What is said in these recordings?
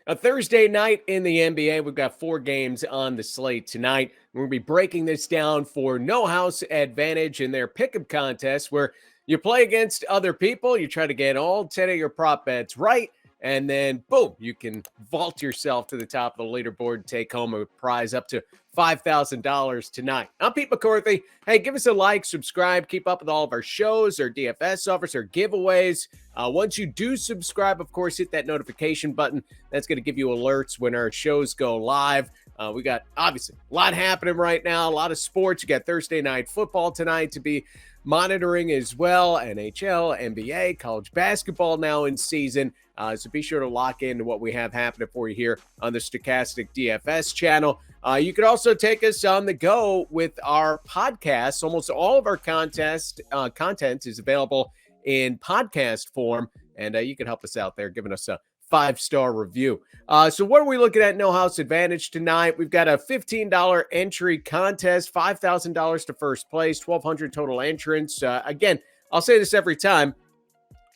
A Thursday night in the NBA. We've got 4 games on the slate tonight. We're going to be breaking this down for No House Advantage in their pick'em contest where you play against other people. You try to get all 10 of your prop bets right. And then, boom, you can vault yourself to the top of the leaderboard and take home a prize up to $5,000 tonight. I'm Pete McCarthy. Hey, give us a like, subscribe, keep up with all of our shows, our DFS offers, our giveaways. Once you do subscribe, of course, hit that notification button. That's going to give you alerts when our shows go live. We got, obviously, a lot happening right now, a lot of sports. You got Thursday night football tonight to be monitoring as well. NHL, NBA, college basketball now in season. So be sure to lock into what we have happening for you here on the Stochastic DFS channel. You can also take us on the go with our podcasts. Almost all of our content is available in podcast form, and you can help us out there, giving us a 5-star review. So what are we looking at No House Advantage tonight? We've got a $15 entry contest, $5,000 to first place, 1,200 total entrants. Again, I'll say this every time.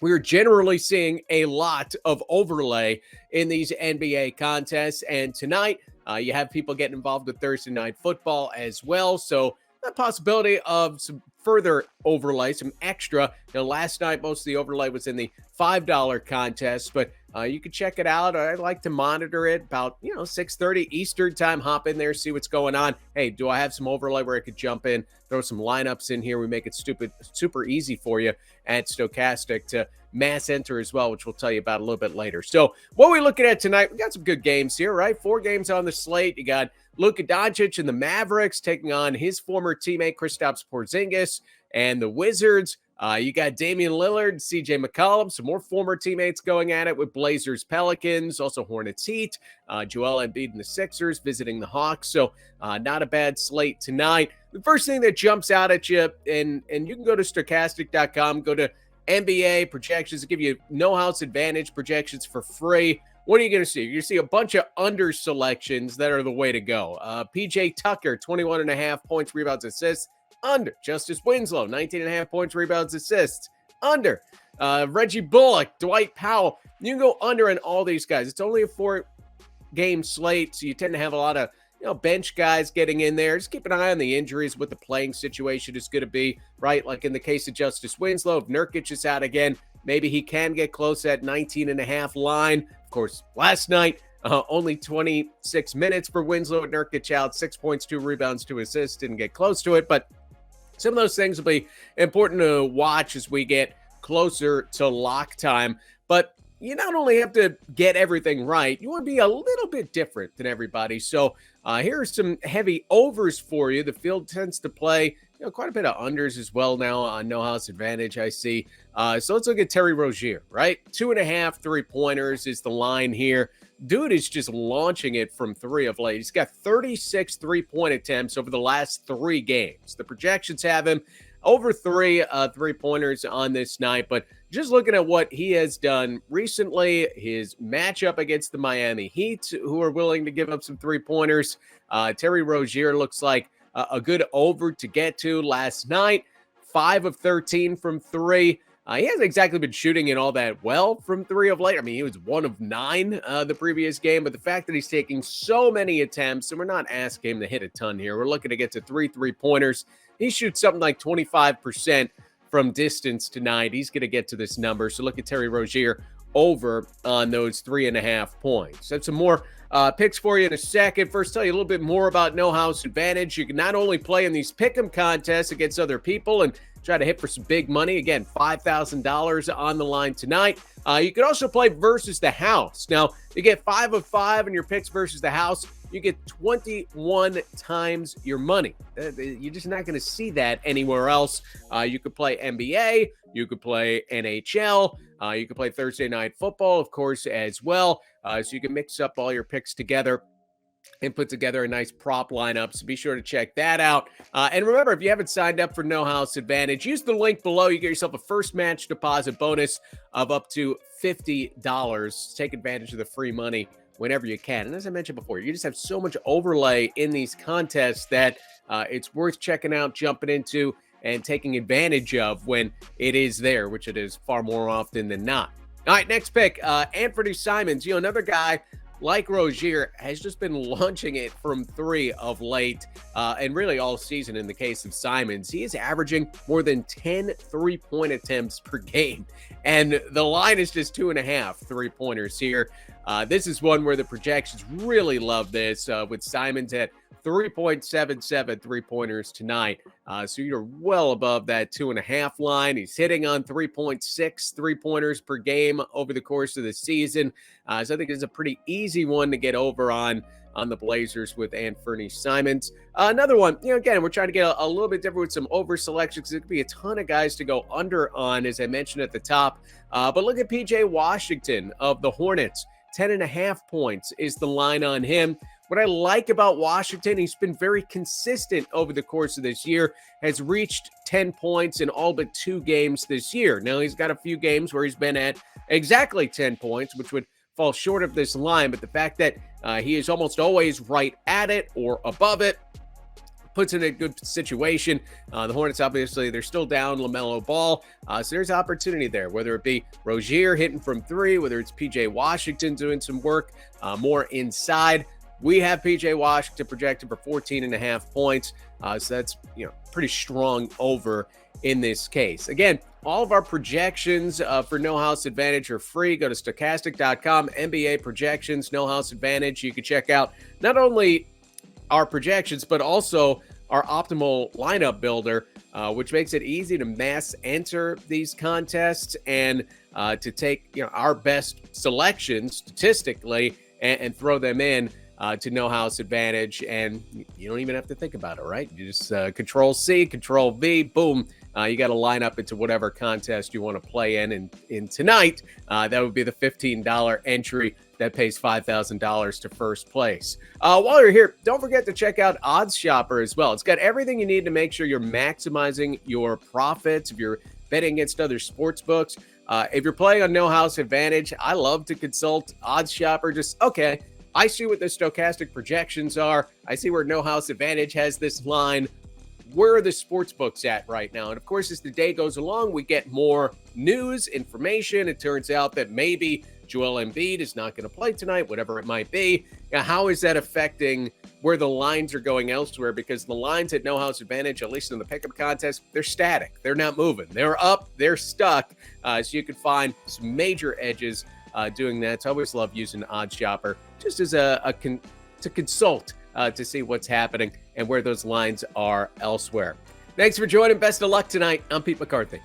We're generally seeing a lot of overlay in these NBA contests. And tonight, you have people getting involved with Thursday night football as well. So the possibility of some further overlay, some extra. Last night, most of the overlay was in the $5 contest, but you can check it out. I like to monitor it about, 6:30 Eastern time. Hop in there, see what's going on. Hey, do I have some overlay where I could jump in, throw some lineups in here? We make it super easy for you at Stochastic to mass enter as well, which we'll tell you about a little bit later. So what are we looking at tonight? We got some good games here, right? 4 games on the slate. You got Luka Doncic and the Mavericks taking on his former teammate Kristaps Porzingis and the Wizards. You got Damian Lillard, CJ McCollum, some more former teammates going at it with Blazers, Pelicans, also Hornets, Heat, Joel Embiid and the Sixers visiting the Hawks. So not a bad slate tonight. The first thing that jumps out at you, and you can go to stochastic.com, go to NBA projections, give you No House Advantage projections for free. What are you going to see? You're going to see a bunch of under selections that are the way to go. PJ Tucker, 21.5 points, rebounds, assists. Under. Justice Winslow, 19.5 points, rebounds, assists. Under. Reggie Bullock, Dwight Powell. You can go under on all these guys. It's only a 4-game slate, so you tend to have a lot of bench guys getting in there. Just keep an eye on the injuries, what the playing situation is going to be, right? Like in the case of Justice Winslow, if Nurkic is out again, maybe he can get close at 19.5 line. Of course, last night, only 26 minutes for Winslow with Nurkic out, 6 points, 2 rebounds, 2 assists, didn't get close to it. But some of those things will be important to watch as we get closer to lock time. But you not only have to get everything right, you want to be a little bit different than everybody. So here are some heavy overs for you. The field tends to play quite a bit of unders as well now on No House Advantage, I see. So let's look at Terry Rozier, right? 2.5 3-pointers is the line here. Dude is just launching it from 3 of late. He's got 36 3-point attempts over the last 3 games. The projections have him over 3 3-pointers on this night. But just looking at what he has done recently, his matchup against the Miami Heat, who are willing to give up some 3-pointers, Terry Rozier looks like a good over to get to last night. 5 of 13 from 3. He hasn't exactly been shooting it all that well from 3 of late. I mean, he was 1 of 9 the previous game, but the fact that he's taking so many attempts, and we're not asking him to hit a ton here. We're looking to get to 3 3-pointers. He shoots something like 25% from distance tonight. He's going to get to this number. So look at Terry Rozier over on those 3.5 points. That's some more picks for you in a second. First, tell you a little bit more about No House Advantage. You can not only play in these pick'em contests against other people and try to hit for some big money. Again, $5,000 on the line tonight. You can also play versus the house. Now, you get 5 of 5 in your picks versus the house. You get 21 times your money. You're just not going to see that anywhere else. You could play NBA. You could play NHL. You could play Thursday night football, of course, as well. So you can mix up all your picks together and put together a nice prop lineup. So be sure to check that out. And remember, if you haven't signed up for No House Advantage, use the link below. You get yourself a first match deposit bonus of up to $50. Take advantage of the free money whenever you can. And as I mentioned before, you just have so much overlay in these contests that it's worth checking out, jumping into, and taking advantage of when it is there, which it is far more often than not. All right, next pick, Anfernee Simons. Another guy like Rozier, has just been launching it from three of late, and really all season in the case of Simons. He is averaging more than 10 3-point attempts per game, and the line is just 2.5 3-pointers here. This is one where the projections really love this, with Simons at 3.77 3-pointers tonight. So you're well above that 2.5 line. He's hitting on 3.6 3-pointers per game over the course of the season. So I think it's a pretty easy one to get over on the Blazers with Anfernee Simons. Another one, again, we're trying to get a little bit different with some over selections. There could be a ton of guys to go under on, as I mentioned at the top. But look at PJ Washington of the Hornets. 10.5 points is the line on him. What I like about Washington, he's been very consistent over the course of this year, has reached 10 points in all but 2 games this year. Now, he's got a few games where he's been at exactly 10 points, which would fall short of this line. But the fact that he is almost always right at it or above it puts in a good situation. The Hornets, obviously, they're still down LaMelo Ball. So there's opportunity there, whether it be Rozier hitting from 3, whether it's PJ Washington doing some work more inside. We have PJ Washington projected for 14.5 points. So that's, pretty strong over in this case. Again, all of our projections for No House Advantage are free. Go to stochastic.com, NBA projections, No House Advantage. You can check out not only our projections, but also our optimal lineup builder, which makes it easy to mass enter these contests and to take our best selections statistically and throw them in to No House Advantage. And you don't even have to think about it, right? You just Control C, Control V, boom. You got to line up into whatever contest you want to play in. And in tonight, that would be the $15 entry that pays $5,000 to first place. While you're here, don't forget to check out Odds Shopper as well. It's got everything you need to make sure you're maximizing your profits if you're betting against other sports books. If you're playing on No House Advantage, I love to consult Odds Shopper. Okay, I see what the stochastic projections are. I see where No House Advantage has this line. Where are the sports books at right now? And of course, as the day goes along, we get more news, information. It turns out that maybe Joel Embiid is not going to play tonight, whatever it might be. Now, how is that affecting where the lines are going elsewhere? Because the lines at No House Advantage, at least in the pickup contest, they're static. They're not moving. They're up. They're stuck. So you can find some major edges doing that. So I always love using Odds Shopper just as to consult to see what's happening and where those lines are elsewhere. Thanks for joining. Best of luck tonight. I'm Pete McCarthy.